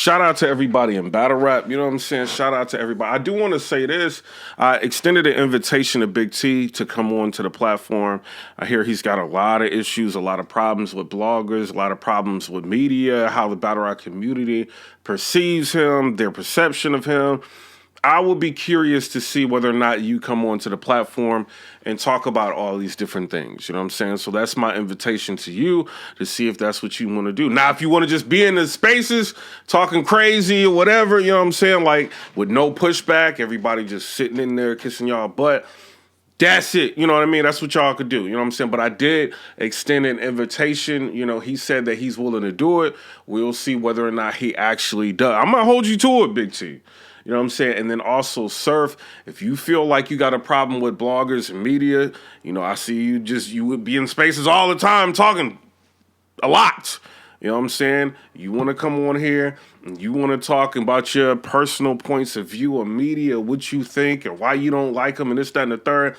shout out to everybody in battle rap. You know what I'm saying? Shout out to everybody. I do want to say this. I extended an invitation to Big T to come on to the platform. I hear he's got a lot of issues, a lot of problems with bloggers, a lot of problems with media, how the battle rap community perceives him, their perception of him. I will be curious to see whether or not you come onto the platform and talk about all these different things. You know what I'm saying? So that's my invitation to you to see if that's what you want to do. Now, if you want to just be in the spaces talking crazy or whatever, you know what I'm saying? Like with no pushback, everybody just sitting in there kissing y'all butt. That's it. You know what I mean? That's what y'all could do. You know what I'm saying? But I did extend an invitation. You know, he said that he's willing to do it. We'll see whether or not he actually does. I'm going to hold you to it, Big T. You know what I'm saying? And then also, Surf, if you feel like you got a problem with bloggers and media, you know, I see you would be in spaces all the time talking a lot. You know what I'm saying? You want to come on here and you want to talk about your personal points of view of media, what you think and why you don't like them and this, that, and the third.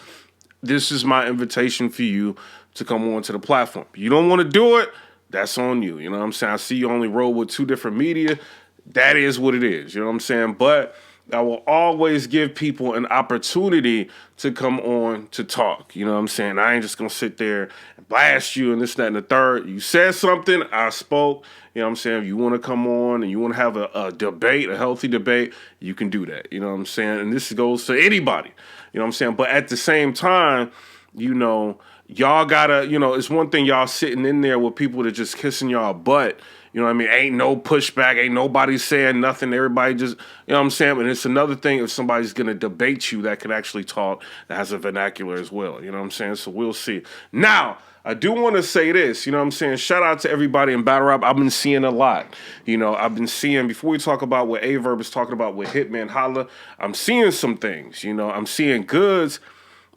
This is my invitation for you to come on to the platform. You don't want to do it, that's on you. You know what I'm saying? I see you only roll with 2 different media. That is what it is, you know what I'm saying? But I will always give people an opportunity to come on to talk, you know what I'm saying? I ain't just going to sit there and blast you and this, that, and the third. You said something, I spoke, you know what I'm saying? If you want to come on and you want to have a debate, a healthy debate, you can do that, you know what I'm saying? And this goes to anybody, you know what I'm saying? But at the same time, you know, y'all gotta, you know, it's one thing y'all sitting in there with people that just kissing y'all butt. You know what I mean? Ain't no pushback. Ain't nobody saying nothing. Everybody just, you know what I'm saying? And it's another thing if somebody's going to debate you that can actually talk, that has a vernacular as well. You know what I'm saying? So we'll see. Now, I do want to say this, you know what I'm saying? Shout out to everybody in battle rap. I've been seeing a lot. You know, I've been seeing, before we talk about what VERB is talking about with Hitman Holla, I'm seeing some things. You know, I'm seeing GOODZ.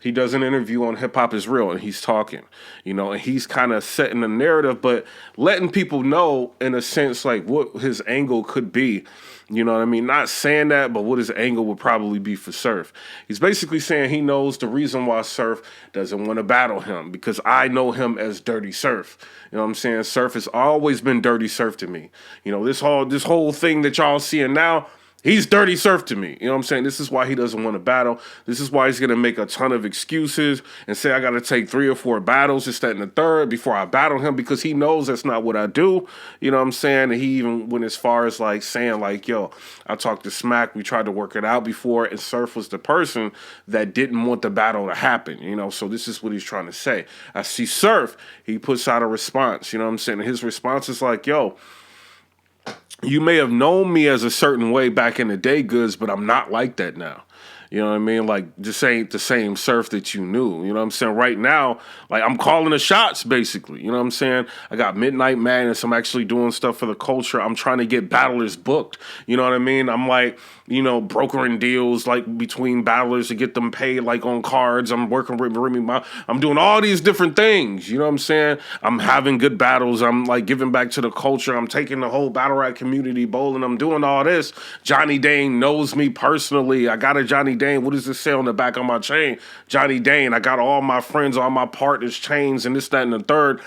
He does an interview on Hip Hop Is Real, and he's talking, you know, and he's kind of setting the narrative, but letting people know, in a sense, like what his angle could be. You know what I mean? Not saying that, but what his angle would probably be for Surf. He's basically saying he knows the reason why Surf doesn't want to battle him, because I know him as Dirty Surf. You know what I'm saying? Surf has always been Dirty Surf to me. You know, this whole thing that y'all seeing now, he's Dirty Surf to me. You know what I'm saying? This is why he doesn't want to battle. This is why he's going to make a ton of excuses and say, I got to take 3 or 4 battles, this, that, and the third before I battle him, because he knows that's not what I do. You know what I'm saying? And he even went as far as like saying like, yo, I talked to Smack. We tried to work it out before, and Surf was the person that didn't want the battle to happen. You know, so this is what he's trying to say. I see Surf. He puts out a response. You know what I'm saying? And his response is like, yo, you may have known me as a certain way back in the day, GOODZ, but I'm not like that now. You know what I mean? Like, this ain't the same Surf that you knew. You know what I'm saying? Right now, like, I'm calling the shots, basically. You know what I'm saying? I got Midnight Madness. I'm actually doing stuff for the culture. I'm trying to get battlers booked. You know what I mean? I'm like, you know, brokering deals, like, between battlers to get them paid, like, on cards. I'm working with Remy. I'm doing all these different things. You know what I'm saying? I'm having good battles. I'm, like, giving back to the culture. I'm taking the whole battle rap community bowling. I'm doing all this. Johnny Dane knows me personally. I got a Johnny Dane. What does this say on the back of my chain? Johnny Dane. I got all my friends, all my partners' chains, and this, that, and the third.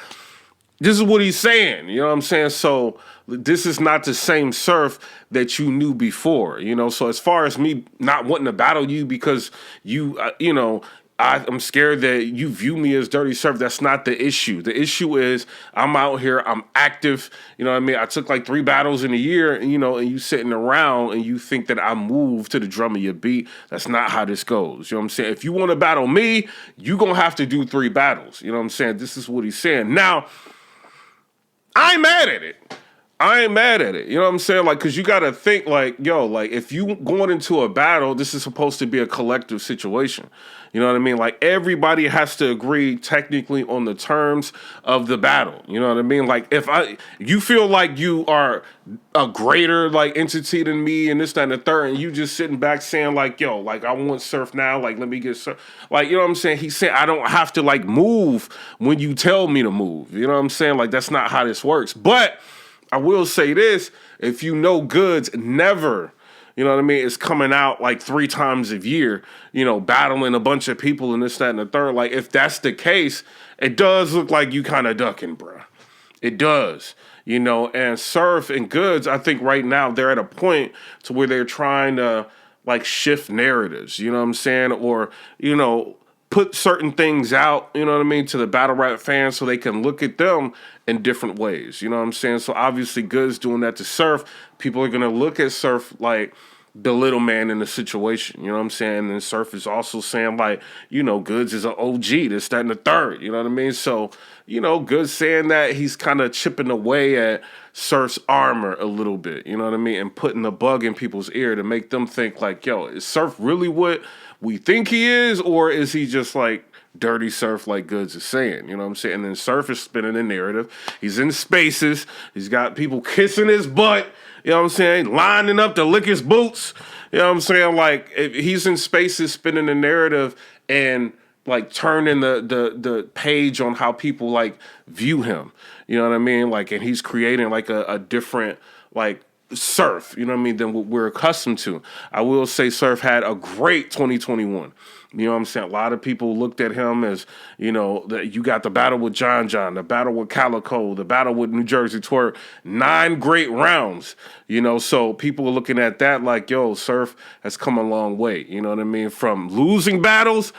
This is what he's saying. You know what I'm saying? So this is not the same Surf that you knew before. You know, so as far as me not wanting to battle you because you, you know, I'm scared that you view me as Dirty Surf. That's not the issue. The issue is I'm out here, I'm active. You know what I mean? I took like 3 battles in a year, you know, and you sitting around and you think that I move to the drum of your beat. That's not how this goes. You know what I'm saying? If you want to battle me, you going to have to do 3 battles. You know what I'm saying? This is what he's saying. Now, I ain't mad at it. I ain't mad at it. You know what I'm saying? Like, because you got to think like, yo, like if you going into a battle, this is supposed to be a collective situation. You know what I mean? Like everybody has to agree technically on the terms of the battle. You know what I mean? Like if you feel like you are a greater like entity than me and this, that, and the third, and you just sitting back saying like, yo, like I want Surf now. Like, let me get Surf. Like, you know what I'm saying? He said, I don't have to like move when you tell me to move. You know what I'm saying? Like, that's not how this works. But I will say this, if you know GOODZ never, you know what I mean, is coming out like 3 times a year, you know, battling a bunch of people and this, that, and the third. Like, if that's the case, it does look like you kind of ducking, bruh. It does, and Surf and Goods, I think right now they're at a point to where they're trying to like shift narratives, you know what I'm saying? Or, put certain things out, you know what I mean, to the battle rap fans so they can look at them in different ways, you know what I'm saying? So obviously Goods doing that to Surf, people are going to look at Surf like the little man in the situation, you know what I'm saying? And Surf is also saying like, Goods is an OG, this, that, and the third, you know what I mean? So, Goods saying that he's kind of chipping away at Surf's armor a little bit, you know what I mean? And putting the bug in people's ear to make them think like, yo, is Surf really what we think he is, or is he just like dirty Surf like Goods is saying, you know what I'm saying? And then Surf is spinning the narrative. He's in spaces. He's got people kissing his butt, you know what I'm saying? Lining up to lick his boots, you know what I'm saying? Like, if he's in spaces spinning the narrative and like turning the page on how people like view him, you know what I mean? Like, and he's creating like a different like Surf, you know what I mean, than what we're accustomed to. I will say Surf had a great 2021. You know what I'm saying? A lot of people looked at him as, that you got the battle with John John, the battle with Calico, the battle with New Jersey Twerk, 9 great rounds, so people are looking at that like, yo, Surf has come a long way, you know what I mean? From losing battles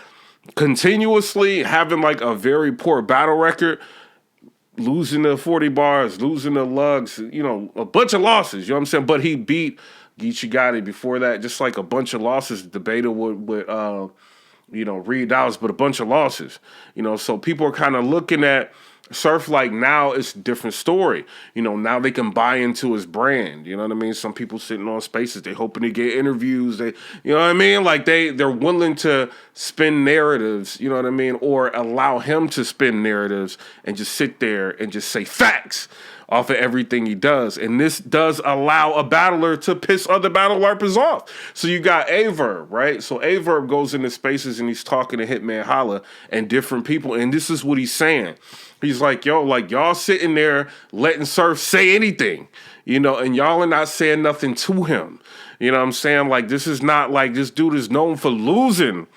continuously, having like a very poor battle record, losing the 40 bars, losing the lugs, a bunch of losses, you know what I'm saying? But he beat Geechee Gotti before that, just like a bunch of losses, debated with Reed Dowds, but a bunch of losses, so people are kind of looking at Surf like now it's a different story. Now they can buy into his brand. You know what I mean? Some people sitting on spaces, they hoping to get interviews. They, you know what I mean? Like they're willing to spin narratives, you know what I mean? Or allow him to spin narratives and just sit there and just say facts off of everything he does. And this does allow a battler to piss other battle rappers off. So you got VERB, right? So VERB goes into spaces and he's talking to Hitman Holla and different people. And this is what he's saying. He's like, yo, like y'all sitting there letting Surf say anything, and y'all are not saying nothing to him. You know what I'm saying? Like, this is not like this dude is known for losing,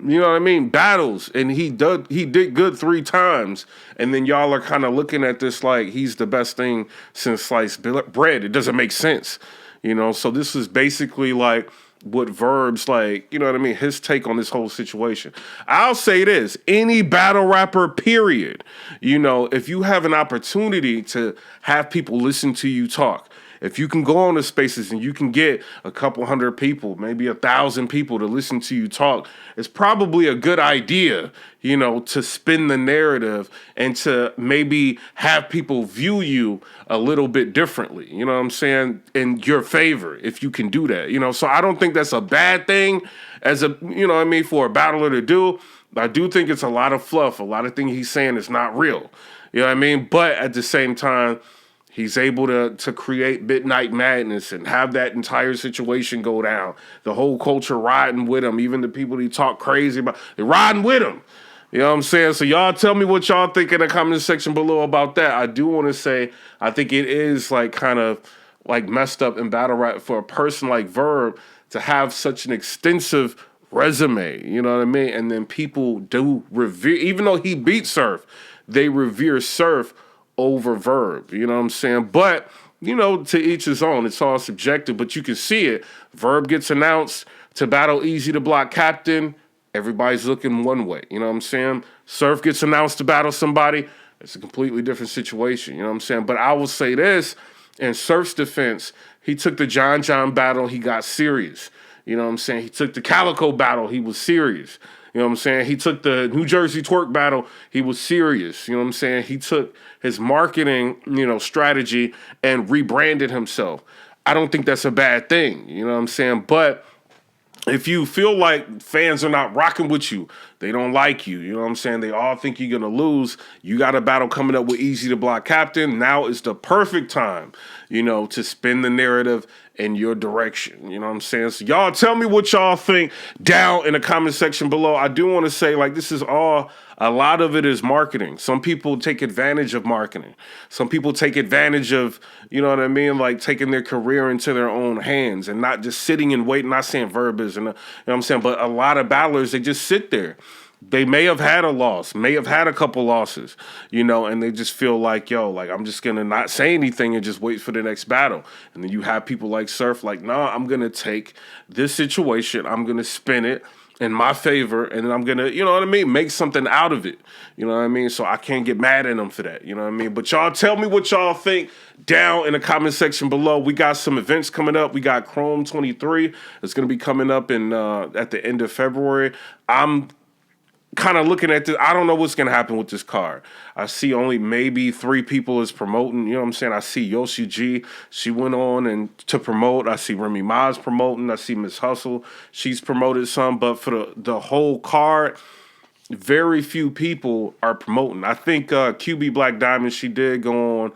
you know what I mean, battles. And he did good 3 times. And then y'all are kind of looking at this like he's the best thing since sliced bread. It doesn't make sense, So this is basically like what VERB's like, you know what I mean, his take on this whole situation. I'll say this, any battle rapper, period, if you have an opportunity to have people listen to you talk, if you can go on the spaces and you can get a couple hundred people, maybe 1,000 people to listen to you talk, it's probably a good idea, to spin the narrative and to maybe have people view you a little bit differently, you know what I'm saying, in your favor, if you can do that, So I don't think that's a bad thing as a, for a battler to do. I do think it's a lot of fluff. A lot of things he's saying is not real, you know what I mean? But at the same time, he's able to create Midnight Madness and have that entire situation go down. The whole culture riding with him, even the people he talk crazy about, they're riding with him. You know what I'm saying? So y'all tell me what y'all think in the comment section below about that. I do want to say, I think it is like kind of like messed up in battle rap for a person like VERB to have such an extensive resume, you know what I mean? And then people do revere, even though he beat Surf, they revere Surf over VERB, you know what I'm saying? But, to each his own. It's all subjective, but you can see it. VERB gets announced to battle Easy to Block Captain. Everybody's looking one way, you know what I'm saying? Surf gets announced to battle somebody. It's a completely different situation, you know what I'm saying? But I will say this, in Surf's defense, he took the John John battle, he got serious. You know what I'm saying? He took the Calico battle, he was serious. You know what I'm saying? He took the New Jersey Twerk battle, he was serious. You know what I'm saying? He took his marketing, strategy and rebranded himself. I don't think that's a bad thing, you know what I'm saying? But if you feel like fans are not rocking with you, they don't like you, you know what I'm saying? They all think you're going to lose. You got a battle coming up with Easy to Block Captain. Now is the perfect time, to spin the narrative in your direction. You know what I'm saying? So y'all tell me what y'all think down in the comment section below. I do want to say, like, this is all, a lot of it is marketing. Some people take advantage of marketing. Some people take advantage of, you know what I mean, like taking their career into their own hands and not just sitting and waiting. Not saying VERB is, you know what I'm saying, but a lot of battlers, they just sit there. They may have had a loss, may have had a couple losses, and they just feel like, yo, like I'm just gonna not say anything and just wait for the next battle. And then you have people like Surf, like, nah, I'm gonna take this situation, I'm gonna spin it in my favor, and then I'm gonna, you know what I mean, make something out of it. You know what I mean? So I can't get mad at them for that. You know what I mean? But y'all tell me what y'all think down in the comment section below. We got some events coming up. We got Chrome 23. It's gonna be coming up in at the end of February. I'm kind of looking at this. I don't know what's going to happen with this card. I see only maybe 3 people is promoting. You know what I'm saying? I see Yoshi G. She went on and to promote. I see Remy Ma's promoting. I see Miss Hustle. She's promoted some. But for the whole card, very few people are promoting. I think QB Black Diamond, she did go on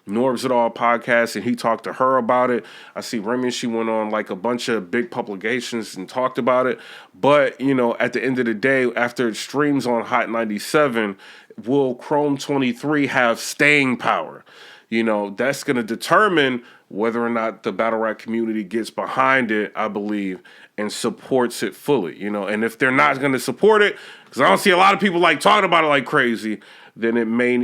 Norbs It All podcast, and he talked to her about it. I see Remy, she went on like a bunch of big publications and talked about it. But, at the end of the day, after it streams on Hot 97, will Chrome 23 have staying power? That's going to determine whether or not the battle rap community gets behind it, I believe, and supports it fully, And if they're not going to support it, because I don't see a lot of people like talking about it like crazy, then it may,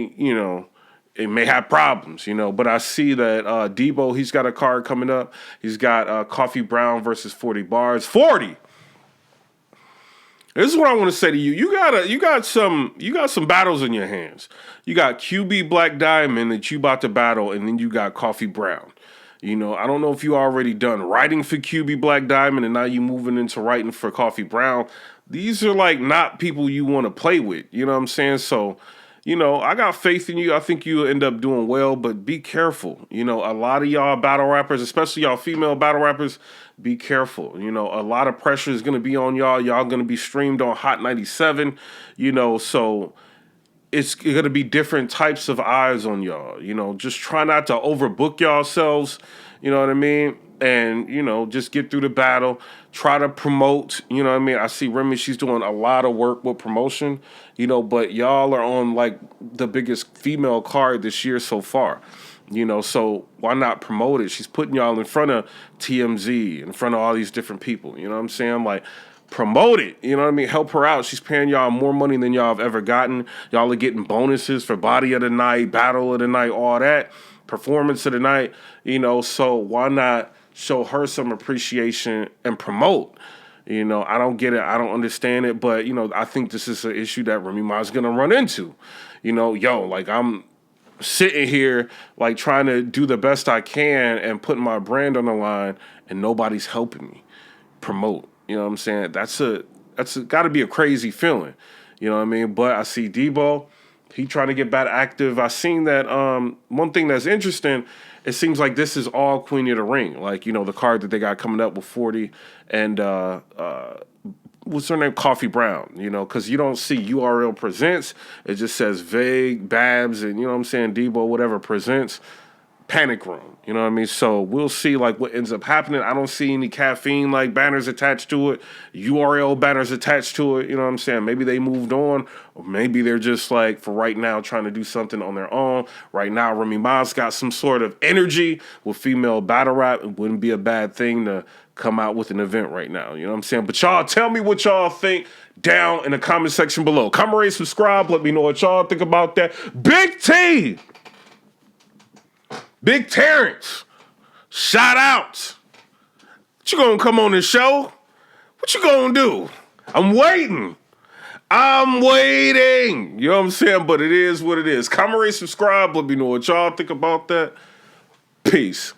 it may have problems, but I see that Debo, he's got a card coming up. He's got Coffee Brown versus 40 Bars. 40! This is what I want to say to you. You got some battles in your hands. You got QB Black Diamond that you about to battle, and then you got Coffee Brown. I don't know if you already done writing for QB Black Diamond and now you moving into writing for Coffee Brown. These are like not people you want to play with. You know what I'm saying? So, I got faith in you. I think you'll end up doing well, but be careful. A lot of y'all battle rappers, especially y'all female battle rappers, be careful. A lot of pressure is going to be on y'all. Y'all going to be streamed on Hot 97, so it's going to be different types of eyes on y'all. Just try not to overbook yourselves, you know what I mean? And, just get through the battle. Try to promote, you know what I mean? I see Remy, she's doing a lot of work with promotion, but y'all are on, like, the biggest female card this year so far. So why not promote it? She's putting y'all in front of TMZ, in front of all these different people. You know what I'm saying? Like, promote it. You know what I mean? Help her out. She's paying y'all more money than y'all have ever gotten. Y'all are getting bonuses for body of the night, battle of the night, all that, performance of the night. So why not show her some appreciation and promote? I don't get it. I don't understand it. But, I think this is an issue that Remy Ma's going to run into. Like I'm sitting here like trying to do the best I can and putting my brand on the line and nobody's helping me promote. You know what I'm saying? That's got to be a crazy feeling. You know what I mean? But I see Debo, he trying to get back active. I seen that one thing that's interesting, it seems like this is all Queen of the Ring. Like, the card that they got coming up with 40 and what's her name? Coffee Brown, because you don't see URL presents. It just says Vague, Babs, and, Debo, whatever presents. Panic Room, you know what I mean? So we'll see like what ends up happening. I don't see any caffeine like banners attached to it, URL banners attached to it, you know what I'm saying? Maybe they moved on, or maybe they're just like for right now trying to do something on their own. Right now, Remy Ma's got some sort of energy with female battle rap. It wouldn't be a bad thing to come out with an event right now, you know what I'm saying? But y'all tell me what y'all think down in the comment section below. Comment, rate, subscribe, let me know what y'all think about that. Big T! Big Terrence, shout out. What you gonna come on this show? What you gonna do? I'm waiting. You know what I'm saying? But it is what it is. Comment, rate, subscribe. Let me know what y'all think about that. Peace.